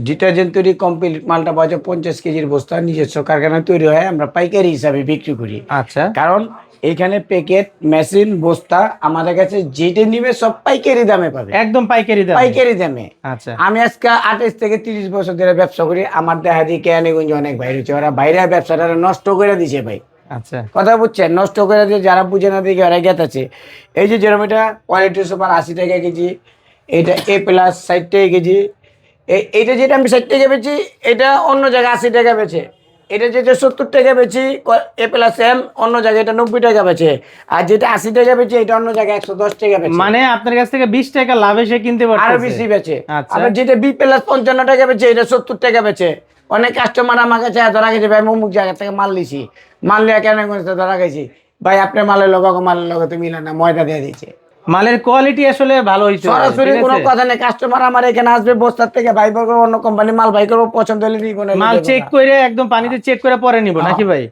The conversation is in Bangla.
ডিটারজেন্ট তৈরি কমপ্লিট মালটা পাওয়া যায় 50 কেজির বস্তা, নিজস্ব কারখানায় তৈরি হয়, আমরা পাইকারি হিসাবে বিক্রি করি। আচ্ছা। কারণ এখানে প্যাকেট, মেশিন, বস্তা আমাদের কাছে যেটা নিবে সব পাইকারি দামে পাবে, একদম পাইকারি দাম। পাইকারি দামে। আচ্ছা। আমি আজকে 28 থেকে 30 বছর ধরে ব্যবসা করি, আমার দেখা দিয়ে কেরানীগঞ্জে অনেক বাইরে হচ্ছে, ওরা বাইরে ব্যবসাটা নষ্ট করে দিছে ভাই। আচ্ছা। কথা বুঝছেন, নষ্ট করে দিয়ে যারা বুঝে না দেখে ওরা গেতাছে। এই যে যেরকম এটা কোয়ালিটি সুপার 80 টাকা কেজি, এটা A+ 60 টাকা কেজি, এইটা যেটা আমি 60 টাকা বেচি, এটা অন্য জায়গায় 80 টাকা বেচে। এটা যেটা 70 টাকা বেচি A+M, অন্য জায়গায় এটা 90 টাকা বেচে। আর যেটা 80 টাকা বেচে, এটা অন্য জায়গায় 110 টাকা বেচে। মানে আপনার কাছ থেকে 20 টাকা লাভে সে কিনতে আরো পারতেছে। বেশি বেচে। আচ্ছা। আবার যেটা B+ 55 টাকা বেচে, এটা 70 টাকা বেচে। অনেক কাস্টমার আমার কাছে ধরা গেছে, ভাই অমুক জায়গা থেকে মাল লিছি, মাল লিয়া কেন ধরা গেছি, ভাই আপনার মালের লগে মালের লগে তো মিলে না, ময়দা দিয়ে দিচ্ছে। মালের কোয়ালিটি আসলে ভালো হইতে হবে, সরাসরি ঠিক কোনো আছে? কথা নেই, কাস্টমার আমার এখানে আসবে, বস্তার থেকে ভাই করবো, অন্য কোম্পানি মাল ভাই করবো, পছন্দ হলে নিবো না। মাল চেক করে একদম পানিতে চেক করে পরে নিব নাকি ভাই?